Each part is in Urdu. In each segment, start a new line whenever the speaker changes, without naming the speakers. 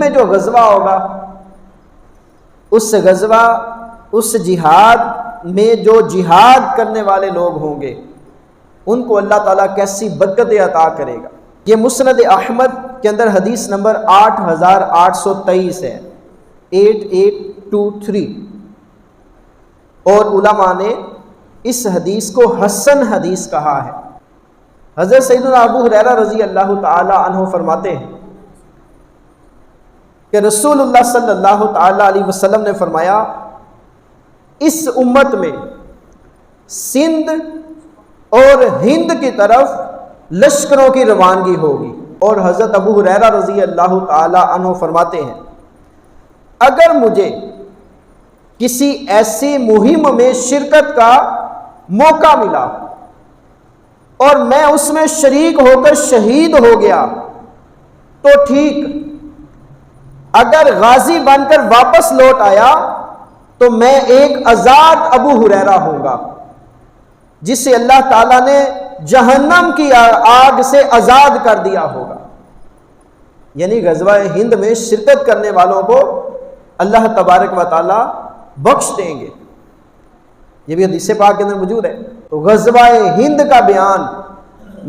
میں جو غزوہ ہوگا، اس غزوہ، اس جہاد میں جو جہاد کرنے والے لوگ ہوں گے ان کو اللہ تعالیٰ کیسی برکتیں عطا کرے گا۔ یہ مسند احمد کے اندر حدیث نمبر 8823 ہے، 8823، اور علماء نے اس حدیث کو حسن حدیث کہا ہے۔ حضرت سیدنا ابو ہریرہ رضی اللہ تعالی عنہ فرماتے ہیں کہ رسول اللہ صلی اللہ تعالی علیہ وسلم نے فرمایا، اس امت میں سندھ اور ہند کی طرف لشکروں کی روانگی ہوگی۔ اور حضرت ابو ہریرہ رضی اللہ تعالی عنہ فرماتے ہیں، اگر مجھے کسی ایسی مہم میں شرکت کا موقع ملا اور میں اس میں شریک ہو کر شہید ہو گیا تو ٹھیک، اگر غازی بن کر واپس لوٹ آیا تو میں ایک آزاد ابو ہریرہ ہوں گا جسے اللہ تعالیٰ نے جہنم کی آگ سے آزاد کر دیا ہوگا۔ یعنی غزوہ ہند میں شرکت کرنے والوں کو اللہ تبارک و تعالیٰ بخش دیں گے، یہ بھی حدیث پاک کے اندر موجود ہے۔ تو غزوہ ہند کا بیان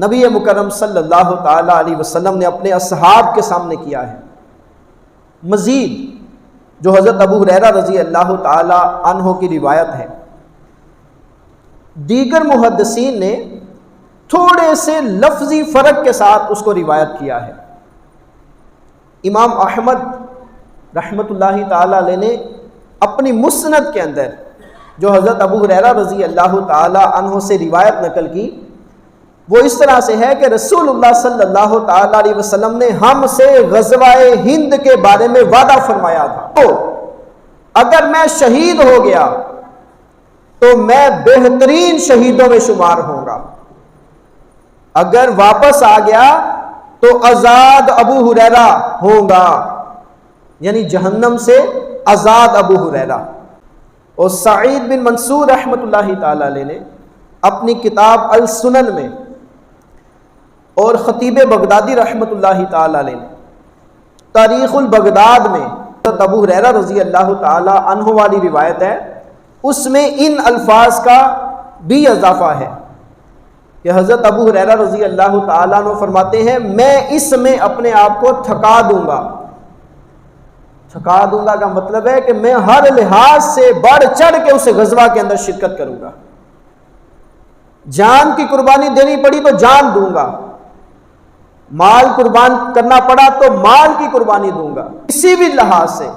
نبی مکرم صلی اللہ تعالی علیہ وسلم نے اپنے اصحاب کے سامنے کیا ہے۔ مزید جو حضرت ابو ہریرہ رضی اللہ تعالی عنہ کی روایت ہے، دیگر محدثین نے تھوڑے سے لفظی فرق کے ساتھ اس کو روایت کیا ہے۔ امام احمد رحمۃ اللہ تعالی علیہ نے اپنی مسند کے اندر جو حضرت ابو ہریرہ رضی اللہ تعالی عنہ سے روایت نقل کی، وہ اس طرح سے ہے کہ رسول اللہ صلی اللہ تعالی علیہ وسلم نے ہم سے غزوہ ہند کے بارے میں وعدہ فرمایا تھا، تو اگر میں شہید ہو گیا تو میں بہترین شہیدوں میں شمار ہوں گا، اگر واپس آ گیا تو آزاد ابو ہریرہ ہوں گا، یعنی جہنم سے آزاد ابو ہریرہ۔ اور سعید بن منصور رحمۃ اللہ تعالی علیہ نے اپنی کتاب السنن میں، اور خطیب بغدادی رحمۃ اللہ تعالی علیہ نے تاریخ البغداد میں ابو ہریرہ رضی اللہ تعالی عنہ والی روایت ہے، اس میں ان الفاظ کا بھی اضافہ ہے کہ حضرت ابو ہریرہ رضی اللہ تعالی عنہ فرماتے ہیں، میں اس میں اپنے آپ کو تھکا دوں گا۔ تھکا دوں گا کا مطلب ہے کہ میں ہر لحاظ سے بڑھ چڑھ کے اس غزوہ کے اندر شرکت کروں گا، جان کی قربانی دینی پڑی تو جان دوں گا، مال قربان کرنا پڑا تو مال کی قربانی دوں گا، کسی بھی لحاظ سے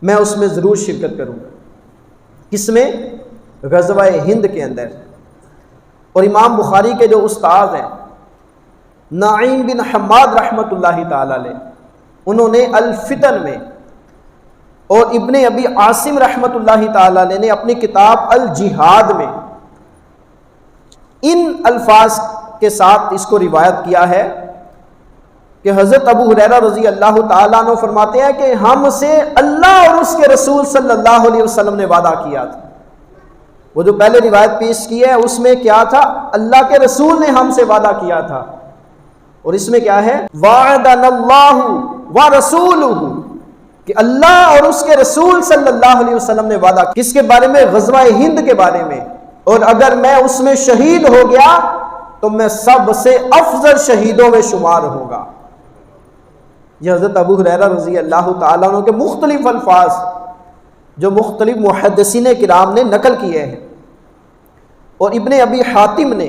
میں اس میں ضرور شرکت کروں گا۔ کس میں؟ غزوہ ہند کے اندر۔ اور امام بخاری کے جو استاد ہیں نعیم بن حماد رحمۃ اللہ تعالی علیہ، انہوں نے الفتن میں، اور ابن ابی عاصم رحمۃ اللہ تعالی علیہ نے اپنی کتاب الجہاد میں ان الفاظ کے ساتھ اس کو روایت کیا ہے کہ حضرت ابو ہریرہ رضی اللہ تعالیٰ عنہ فرماتے ہیں کہ ہم سے اللہ اور اس کے رسول صلی اللہ علیہ وسلم نے وعدہ کیا تھا۔ وہ جو پہلے روایت پیش کی ہے اس میں کیا تھا؟ اللہ کے رسول نے ہم سے وعدہ کیا تھا، اور اس میں کیا ہے؟ وعدنا اللہ ورسولہ، کہ اللہ اور اس کے رسول صلی اللہ علیہ وسلم نے وعدہ کس کے بارے میں؟ غزوہ ہند کے بارے میں، اور اگر میں اس میں شہید ہو گیا تو میں سب سے افضل شہیدوں میں شمار ہوں گا۔ یہ حضرت ابو ہریرہ رضی اللہ تعالیٰ عنہ کے مختلف الفاظ جو مختلف محدثین کرام نے نقل کیے ہیں، اور ابن ابی حاتم نے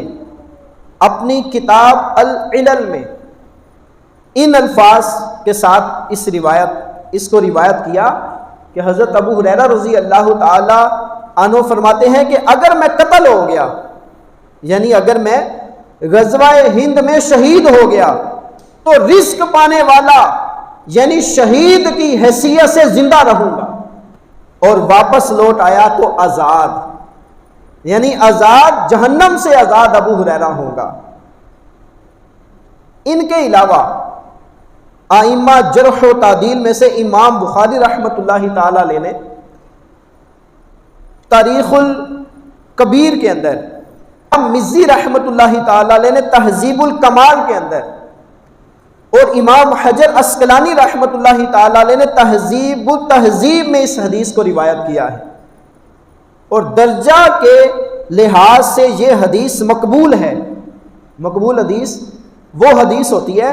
اپنی کتاب العلل میں ان الفاظ کے ساتھ اس کو روایت کیا کہ حضرت ابو ہریرہ رضی اللہ تعالی عنہ فرماتے ہیں کہ اگر میں قتل ہو گیا، یعنی اگر میں غزوہ ہند میں شہید ہو گیا تو رزق پانے والا یعنی شہید کی حیثیت سے زندہ رہوں گا، اور واپس لوٹ آیا تو آزاد، یعنی آزاد، جہنم سے آزاد ابو ہریرہ ہوگا۔ ان کے علاوہ ائمہ جرح و تعدیل میں سے امام بخاری رحمۃ اللہ تعالی علیہ نے تاریخ الکبیر کے اندر، مزی رحمۃ اللہ تعالی علیہ نے تہذیب الکمال کے اندر اور امام حجر اسقلانی رحمۃ اللہ تعالی علیہ نے تہذیب التہذیب میں اس حدیث کو روایت کیا ہے، اور درجہ کے لحاظ سے یہ حدیث مقبول ہے۔ مقبول حدیث وہ حدیث ہوتی ہے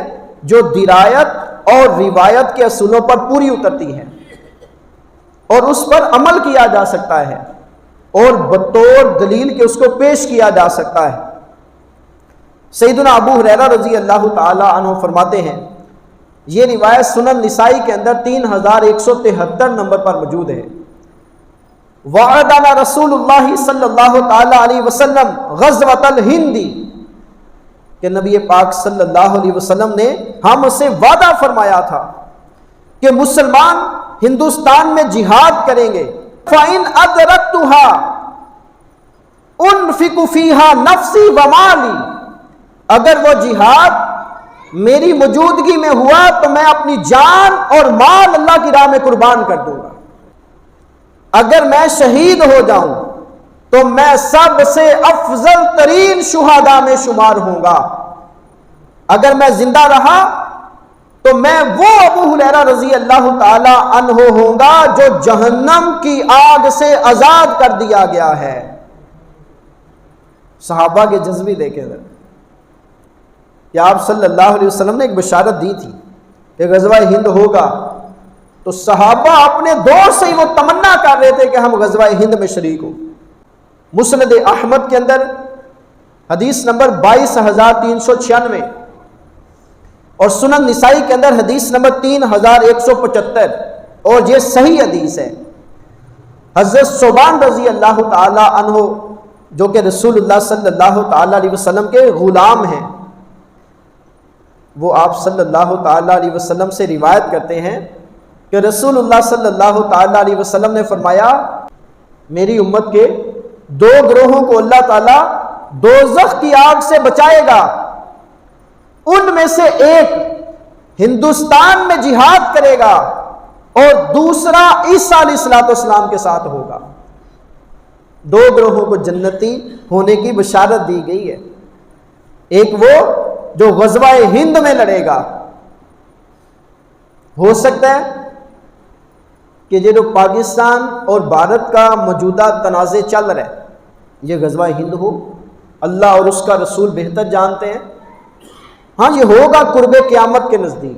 جو درایت اور روایت کے اصولوں پر پوری اترتی ہے اور اس پر عمل کیا جا سکتا ہے اور بطور دلیل کے اس کو پیش کیا جا سکتا ہے۔ سیدنا ابو ہریرہ رضی اللہ تعالی عنہ فرماتے ہیں، یہ روایت سنن نسائی کے اندر 3173 نمبر پر موجود ہے، وعدنا رسول اللہ صلی اللہ تعالی علیہ وسلم غزوۃ الہند، کہ نبی پاک صلی اللہ علیہ وسلم نے ہم سے وعدہ فرمایا تھا کہ مسلمان ہندوستان میں جہاد کریں گے، فَإِنْ أَدْرَكْتُهَا أُنْفِقُ فِيهَا نَفْسِي وَمَالِي، اگر وہ جہاد میری موجودگی میں ہوا تو میں اپنی جان اور مال اللہ کی راہ میں قربان کر دوں گا۔ اگر میں شہید ہو جاؤں تو میں سب سے افضل ترین شہداء میں شمار ہوں گا، اگر میں زندہ رہا تو میں وہ ابو ہریرہ رضی اللہ تعالی عنہ ہوں گا جو جہنم کی آگ سے آزاد کر دیا گیا ہے۔ صحابہ کے جذبے دیکھیں ذرا، کہ آپ صلی اللہ علیہ وسلم نے ایک بشارت دی تھی کہ غزوہ ہند ہوگا، تو صحابہ اپنے دور سے ہی وہ تمنا کر رہے تھے کہ ہم غزوہ ہند میں شریک ہوں۔ مسند احمد کے اندر حدیث نمبر 22396 اور سنن نسائی کے اندر حدیث نمبر 3175، اور یہ صحیح حدیث ہے۔ حضرت ثوبان رضی اللہ تعالی عنہ جو کہ رسول اللہ صلی اللہ تعالی علیہ وسلم کے غلام ہیں، وہ آپ صلی اللہ تعالی علیہ وسلم سے روایت کرتے ہیں کہ رسول اللہ صلی اللہ تعالی علیہ وسلم نے فرمایا، میری امت کے 2 گروہوں کو اللہ تعالیٰ دوزخ کی آگ سے بچائے گا، ان میں سے ایک ہندوستان میں جہاد کرے گا اور دوسرا عیسیٰ علیہ السلام کے ساتھ ہوگا۔ 2 گروہوں کو جنتی ہونے کی بشارت دی گئی ہے، ایک وہ جو غزوہ ہند میں لڑے گا، ہو سکتا ہے کہ یہ جو پاکستان اور بھارت کا موجودہ تنازع چل رہا ہے یہ غزوہ ہند ہو، اللہ اور اس کا رسول بہتر جانتے ہیں۔ ہاں یہ ہوگا قرب قیامت کے نزدیک۔